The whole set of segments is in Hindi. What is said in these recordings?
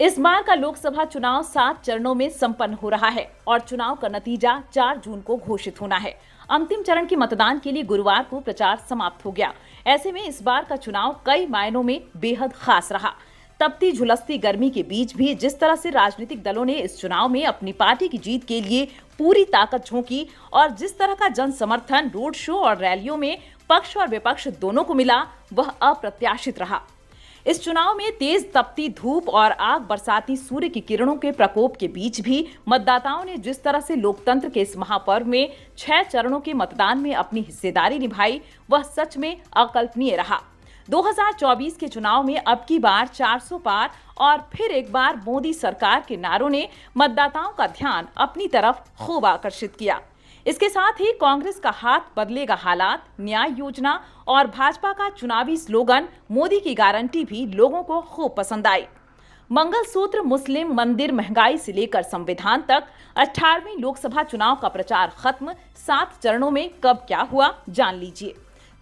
इस बार का लोकसभा चुनाव 7 चरणों में संपन्न हो रहा है और चुनाव का नतीजा 4 जून को घोषित होना है। अंतिम चरण के मतदान के लिए गुरुवार को प्रचार समाप्त हो गया। ऐसे में इस बार का चुनाव कई मायनों में बेहद खास रहा। तपती झुलसती गर्मी के बीच भी जिस तरह से राजनीतिक दलों ने इस चुनाव में अपनी पार्टी की जीत के लिए पूरी ताकत झोंकी और जिस तरह का जन समर्थन रोड शो और रैलियों में पक्ष और विपक्ष दोनों को मिला, वह अप्रत्याशित रहा। इस चुनाव में तेज तपती धूप और आग बरसाती सूर्य की किरणों के प्रकोप के बीच भी मतदाताओं ने जिस तरह से लोकतंत्र के इस महापर्व में 6 चरणों के मतदान में अपनी हिस्सेदारी निभाई, वह सच में अकल्पनीय रहा। 2024 के चुनाव में अब की बार 400 पार और फिर एक बार मोदी सरकार के नारों ने मतदाताओं का ध्यान अपनी तरफ खूब आकर्षित किया। इसके साथ ही कांग्रेस का हाथ बदलेगा हालात, न्याय योजना और भाजपा का चुनावी स्लोगन मोदी की गारंटी भी लोगों को खूब पसंद आई। मंगलसूत्र, मुस्लिम मंदिर, महंगाई से लेकर संविधान तक 18वीं लोकसभा चुनाव का प्रचार खत्म। 7 चरणों में कब क्या हुआ, जान लीजिए।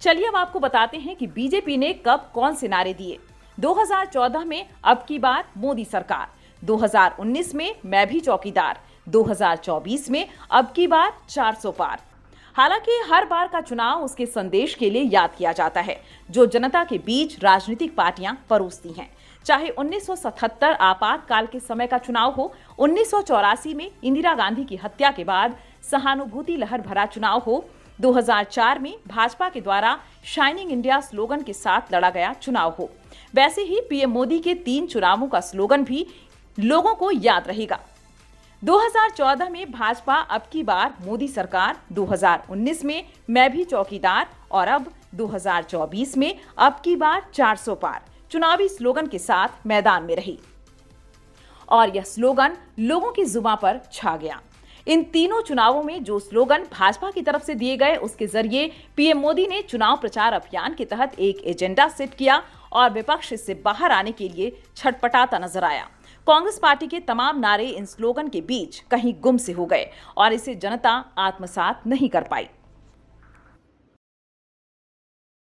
चलिए अब आपको बताते हैं कि बीजेपी ने कब कौन से नारे दिए। 2014 में अब की बार मोदी सरकार, 2019 में मैं भी चौकीदार, 2024 में अब की बार 400 पार। हालांकि हर बार का चुनाव उसके संदेश के लिए याद किया जाता है जो जनता के बीच राजनीतिक पार्टियां परोसती हैं। चाहे 1977 आपातकाल के समय का चुनाव हो, 1984 में इंदिरा गांधी की हत्या के बाद सहानुभूति लहर भरा चुनाव हो, 2004 में भाजपा के द्वारा शाइनिंग इंडिया स्लोगन के साथ लड़ा गया चुनाव हो, वैसे ही पीएम मोदी के 3 चुनावों का स्लोगन भी लोगों को याद रहेगा। 2014 में भाजपा अब की बार मोदी सरकार, 2019 में मैं भी चौकीदार और अब 2024 में अब की बार 400 पार चुनावी स्लोगन के साथ मैदान में रही और यह स्लोगन लोगों की जुबान पर छा गया। इन तीनों चुनावों में जो स्लोगन भाजपा की तरफ से दिए गए, उसके जरिए पीएम मोदी ने चुनाव प्रचार अभियान के तहत एक एजेंडा सेट किया और विपक्ष इससे बाहर आने के लिए छटपटाता नजर आया। कांग्रेस पार्टी के तमाम नारे इन स्लोगन के बीच कहीं गुम से हो गए और इसे जनता आत्मसात नहीं कर पाई।